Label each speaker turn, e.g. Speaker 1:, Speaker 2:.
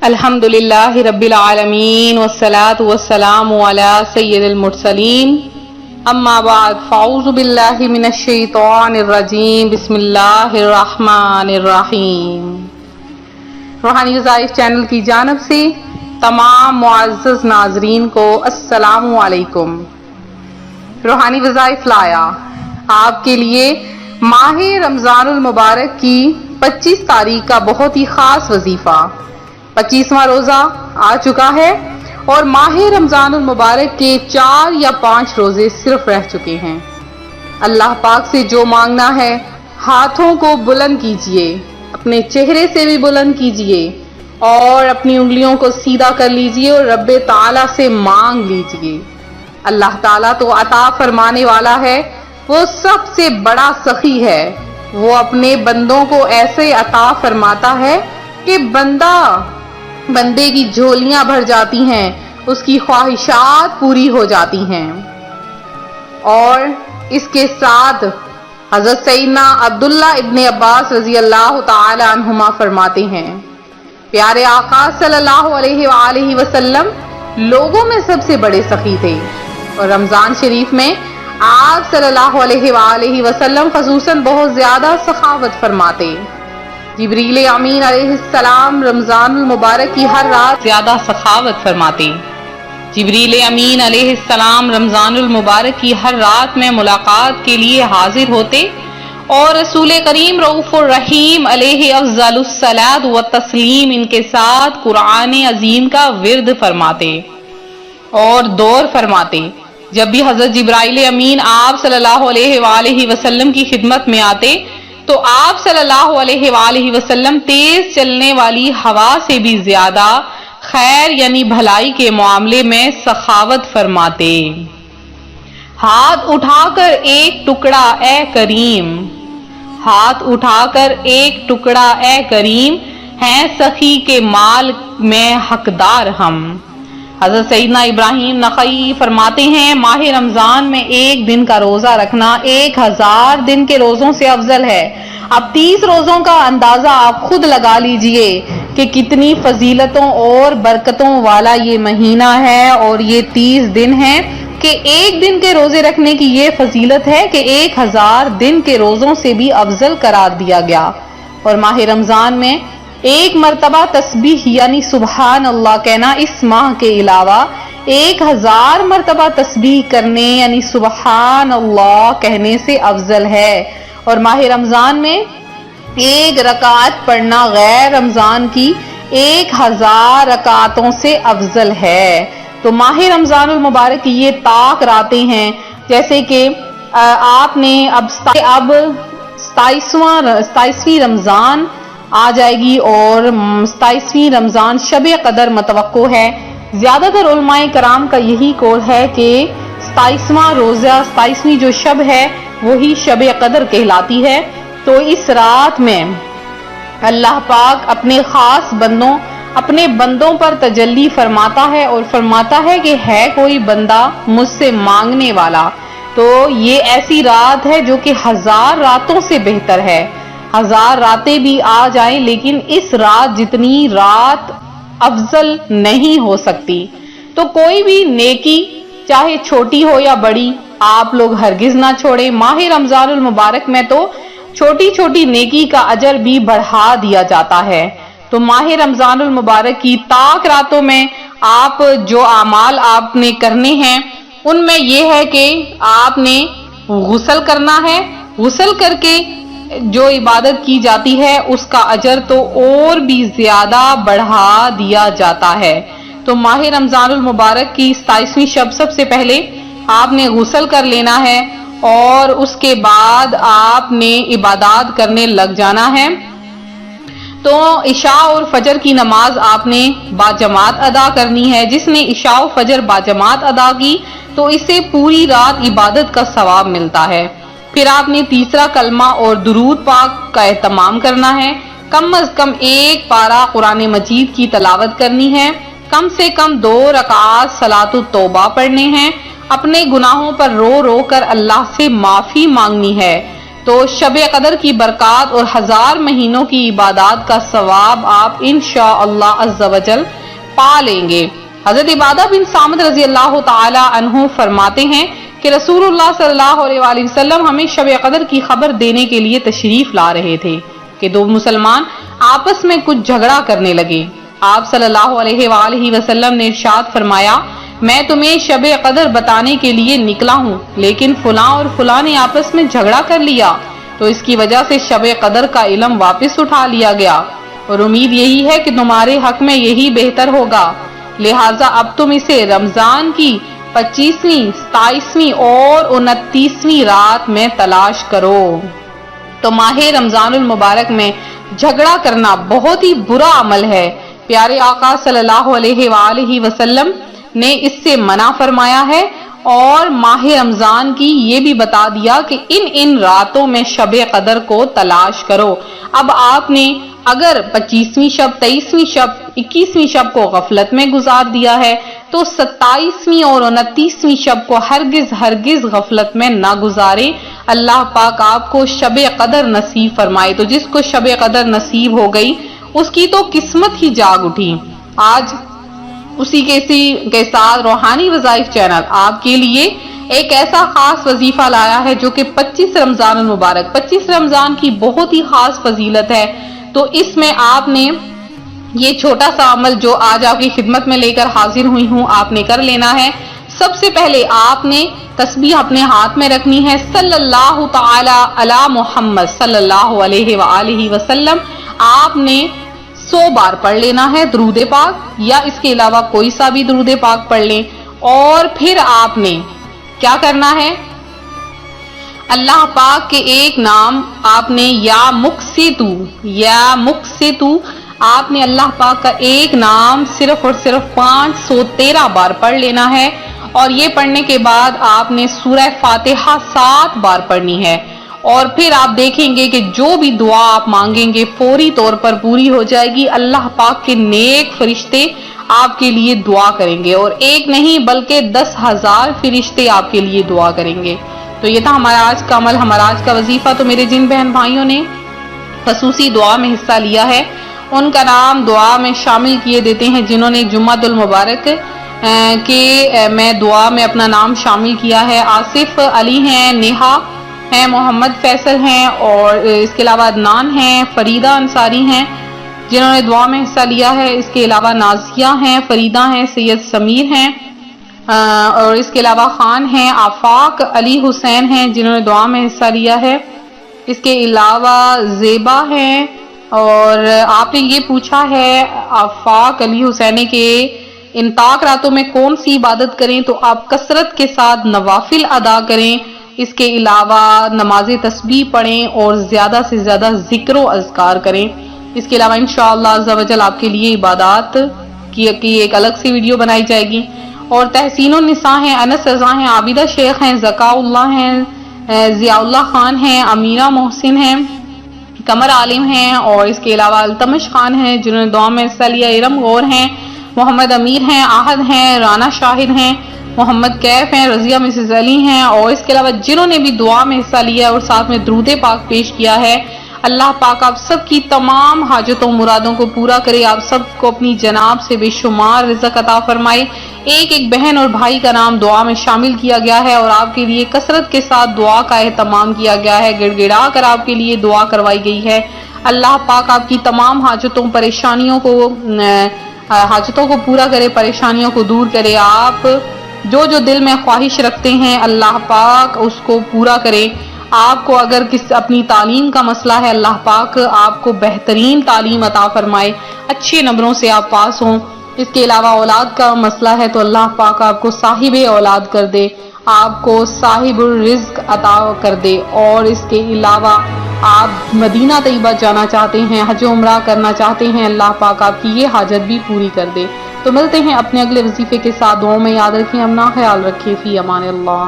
Speaker 1: الحمدللہ رب العالمین والصلاة والسلام علی سید المرسلین اما بعد فاعوذ باللہ من الشیطان الرجیم بسم اللہ الرحمن الرحیم۔ روحانی وظائف چینل کی جانب سے تمام معزز ناظرین کو السلام علیکم۔ روحانی وظائف لایا آپ کے لیے ماہ رمضان المبارک کی 25 تاریخ کا بہت ہی خاص وظیفہ۔ 25واں روزہ آ چکا ہے اور ماہ رمضان المبارک کے 4 یا 5 روزے صرف رہ چکے ہیں۔ اللہ پاک سے جو مانگنا ہے ہاتھوں کو بلند کیجئے، اپنے چہرے سے بھی بلند کیجئے اور اپنی انگلیوں کو سیدھا کر لیجئے اور رب تعالیٰ سے مانگ لیجئے۔ اللہ تعالیٰ تو عطا فرمانے والا ہے، وہ سب سے بڑا سخی ہے۔ وہ اپنے بندوں کو ایسے عطا فرماتا ہے کہ بندے کی جھولیاں بھر جاتی ہیں، اس کی خواہشات پوری ہو جاتی ہیں۔ اور اس کے ساتھ حضرت سیدنا عبداللہ ابن عباس رضی اللہ تعالی عنہما فرماتے ہیں، پیارے آقا صلی اللہ علیہ وآلہ وسلم لوگوں میں سب سے بڑے سخی تھے، اور رمضان شریف میں آپ صلی اللہ علیہ وآلہ وسلم خصوصاً بہت زیادہ سخاوت فرماتے۔ جبریل امین علیہ السلام رمضان المبارک کی ہر رات زیادہ سخاوت فرماتے۔ جبریل امین علیہ السلام رمضان المبارک کی ہر رات میں ملاقات کے لیے حاضر ہوتے اور رسول کریم رؤوف الرحیم علیہ افضل الصلاۃ والتسلیم ان کے ساتھ قرآن عظیم کا ورد فرماتے اور دور فرماتے۔ جب بھی حضرت جبرائیل امین آپ صلی اللہ علیہ وآلہ وسلم کی خدمت میں آتے تو آپ صلی اللہ علیہ وآلہ وسلم تیز چلنے والی ہوا سے بھی زیادہ خیر یعنی بھلائی کے معاملے میں سخاوت فرماتے۔ ہاتھ اٹھا کر ایک ٹکڑا اے کریم، ہاتھ اٹھا کر ایک ٹکڑا اے کریم، ہیں سخی کے مال میں حقدار ہم۔ حضرت سیدنا ابراہیم نخعی فرماتے ہیں، ماہ رمضان میں ایک دن کا روزہ رکھنا 1000 دن کے روزوں سے افضل ہے۔ اب 30 روزوں کا اندازہ آپ خود لگا لیجئے کہ کتنی فضیلتوں اور برکتوں والا یہ مہینہ ہے، اور یہ 30 دن ہیں کہ ایک دن کے روزے رکھنے کی یہ فضیلت ہے کہ 1000 دن کے روزوں سے بھی افضل قرار دیا گیا۔ اور ماہ رمضان میں ایک مرتبہ تسبیح یعنی سبحان اللہ کہنا اس ماہ کے علاوہ 1000 مرتبہ تسبیح کرنے یعنی سبحان اللہ کہنے سے افضل ہے۔ اور ماہ رمضان میں ایک رکعت پڑھنا غیر رمضان کی 1000 رکعتوں سے افضل ہے۔ تو ماہ رمضان المبارک کی یہ طاق راتیں ہیں، جیسے کہ آپ نے اب 27ویں رمضان آ جائے گی اور 27ویں رمضان شب قدر متوقع ہے۔ زیادہ تر علماء کرام کا یہی قول ہے کہ 27واں روزہ 27ویں جو شب ہے وہی شب قدر کہلاتی ہے۔ تو اس رات میں اللہ پاک اپنے خاص اپنے بندوں پر تجلی فرماتا ہے اور فرماتا ہے کہ ہے کوئی بندہ مجھ سے مانگنے والا۔ تو یہ ایسی رات ہے جو کہ 1000 راتوں سے بہتر ہے۔ 1000 راتیں بھی آ جائیں لیکن اس رات جتنی رات افضل نہیں ہو سکتی۔ تو کوئی بھی نیکی چاہے چھوٹی ہو یا بڑی آپ لوگ ہرگز نہ چھوڑیں۔ ماہ رمضان المبارک میں تو چھوٹی چھوٹی نیکی کا اجر بھی بڑھا دیا جاتا ہے۔ تو ماہ رمضان المبارک کی طاق راتوں میں آپ جو اعمال آپ نے کرنے ہیں ان میں یہ ہے کہ آپ نے غسل کرنا ہے۔ غسل کر کے جو عبادت کی جاتی ہے اس کا اجر تو اور بھی زیادہ بڑھا دیا جاتا ہے۔ تو ماہ رمضان المبارک کی 27ویں شب سب سے پہلے آپ نے غسل کر لینا ہے اور اس کے بعد آپ نے عبادات کرنے لگ جانا ہے۔ تو عشاء اور فجر کی نماز آپ نے باجماعت ادا کرنی ہے۔ جس نے عشاء و فجر باجماعت ادا کی تو اسے پوری رات عبادت کا ثواب ملتا ہے۔ پھر آپ نے تیسرا کلمہ اور درود پاک کا اہتمام کرنا ہے۔ کم از کم 1 پارہ قرآن مجید کی تلاوت کرنی ہے۔ کم سے کم 2 رکعات صلاۃ التوبہ پڑھنے ہیں۔ اپنے گناہوں پر رو رو کر اللہ سے معافی مانگنی ہے۔ تو شب قدر کی برکات اور 1000 مہینوں کی عبادات کا ثواب آپ انشاءاللہ عز و جل پا لیں گے۔ حضرت عبادہ بن صامت رضی اللہ تعالی عنہ فرماتے ہیں کہ رسول اللہ صلی اللہ علیہ وآلہ وسلم ہمیں شب قدر کی خبر دینے کے لیے تشریف لا رہے تھے کہ دو مسلمان آپس میں کچھ جھگڑا کرنے لگے۔ آپ صلی اللہ علیہ وآلہ وسلم نے ارشاد فرمایا، میں تمہیں شب قدر بتانے کے لیے نکلا ہوں، لیکن فلاں اور فلاں نے آپس میں جھگڑا کر لیا، تو اس کی وجہ سے شب قدر کا علم واپس اٹھا لیا گیا، اور امید یہی ہے کہ تمہارے حق میں یہی بہتر ہوگا، لہٰذا اب تم اسے رمضان کی 25ویں، 27ویں اور 29ویں رات میں تلاش کرو۔ تو ماہ رمضان المبارک میں جھگڑا کرنا بہت ہی برا عمل ہے۔ پیارے آقا صلی اللہ علیہ وآلہ وسلم نے اس سے منع فرمایا ہے، اور ماہ رمضان کی یہ بھی بتا دیا کہ ان راتوں میں شب قدر کو تلاش کرو۔ اب آپ نے اگر 25ویں شب، 23ویں شب، 21ویں شب کو غفلت میں گزار دیا ہے تو 27ویں اور 29ویں شب کو ہرگز غفلت میں نہ گزارے۔ اللہ پاک آپ کو شب قدر نصیب فرمائے۔ تو جس کو شب قدر نصیب ہو گئی اس کی تو قسمت ہی جاگ اٹھی۔ آج اسی کے ساتھ روحانی وظائف چینل آپ کے لیے ایک ایسا خاص وظیفہ لایا ہے جو کہ 25 رمضان المبارک، 25 رمضان کی بہت ہی خاص فضیلت ہے۔ تو اس میں آپ نے یہ چھوٹا سا عمل جو آج آپ کی خدمت میں لے کر حاضر ہوئی ہوں آپ نے کر لینا ہے۔ سب سے پہلے آپ نے تسبیح اپنے ہاتھ میں رکھنی ہے، صلی اللہ تعالی علی محمد صلی اللہ علیہ وآلہ وسلم آپ نے 100 بار پڑھ لینا ہے درود پاک، یا اس کے علاوہ کوئی سا بھی درود پاک پڑھ لیں۔ اور پھر آپ نے کیا کرنا ہے، اللہ پاک کے ایک نام آپ نے یا مقسطو آپ نے اللہ پاک کا ایک نام صرف اور صرف 513 بار پڑھ لینا ہے، اور یہ پڑھنے کے بعد آپ نے سورہ فاتحہ 7 بار پڑھنی ہے، اور پھر آپ دیکھیں گے کہ جو بھی دعا آپ مانگیں گے فوری طور پر پوری ہو جائے گی۔ اللہ پاک کے نیک فرشتے آپ کے لیے دعا کریں گے، اور ایک نہیں بلکہ 10,000 فرشتے آپ کے لیے دعا کریں گے۔ تو یہ تھا ہمارا آج کا عمل، ہمارا آج کا وظیفہ۔ تو میرے جن بہن بھائیوں نے خصوصی دعا میں حصہ لیا ہے ان کا نام دعا میں شامل کیے دیتے ہیں، جنہوں نے جمعۃ المبارک کے میں دعا میں اپنا نام شامل کیا ہے۔ آصف علی ہیں، نیہا ہیں، محمد فیصل ہیں، اور اس کے علاوہ عدنان ہیں، فریدہ انصاری ہیں جنہوں نے دعا میں حصہ لیا ہے۔ اس کے علاوہ نازیہ ہیں، فریدہ ہیں، سید سمیر ہیں، اور اس کے علاوہ خان ہیں، آفاق علی حسین ہیں جنہوں نے دعا میں حصہ لیا ہے۔ اس کے علاوہ زیبا ہیں، اور آپ نے یہ پوچھا ہے آفاق علی حسین کے ان طاق راتوں میں کون سی عبادت کریں، تو آپ کثرت کے ساتھ نوافل ادا کریں، اس کے علاوہ نماز تسبیح پڑھیں اور زیادہ سے زیادہ ذکر و اذکار کریں۔ اس کے علاوہ انشاءاللہ عز و جل آپ کے لیے عبادات کی ایک الگ سی ویڈیو بنائی جائے گی۔ اور تحسین النساء ہیں، انس رضا ہیں، عابدہ شیخ ہیں، ذکاء اللہ ہیں، ضیاء اللہ خان ہیں، امیرہ محسن ہیں، قمر عالم ہیں، اور اس کے علاوہ التمش خان ہیں جنہوں نے دعا میں حصہ لیا، ارم غور ہیں، محمد امیر ہیں، آہد ہیں، رانا شاہد ہیں، محمد کیف ہیں، رضیہ مسز علی ہیں، اور اس کے علاوہ جنہوں نے بھی دعا میں حصہ لیا اور ساتھ میں درود پاک پیش کیا ہے، اللہ پاک آپ سب کی تمام حاجتوں مرادوں کو پورا کرے، آپ سب کو اپنی جناب سے بے شمار رزق عطا فرمائے۔ ایک ایک بہن اور بھائی کا نام دعا میں شامل کیا گیا ہے، اور آپ کے لیے کثرت کے ساتھ دعا کا اہتمام کیا گیا ہے، گڑ گڑا کر آپ کے لیے دعا کروائی گئی ہے۔ اللہ پاک آپ کی تمام حاجتوں کو پورا کرے، پریشانیوں کو دور کرے۔ آپ جو دل میں خواہش رکھتے ہیں اللہ پاک اس کو پورا کرے۔ آپ کو اگر اپنی تعلیم کا مسئلہ ہے، اللہ پاک آپ کو بہترین تعلیم عطا فرمائے، اچھے نمبروں سے آپ پاس ہوں۔ اس کے علاوہ اولاد کا مسئلہ ہے تو اللہ پاک آپ کو صاحب اولاد کر دے، آپ کو صاحب الرزق عطا کر دے۔ اور اس کے علاوہ آپ مدینہ طیبہ جانا چاہتے ہیں، حج و عمرہ کرنا چاہتے ہیں، اللہ پاک آپ کی یہ حاجت بھی پوری کر دے۔ تو ملتے ہیں اپنے اگلے وظیفے کے ساتھ، دعاؤں میں یاد رکھیں، اپنا خیال رکھیں، فی امان اللہ۔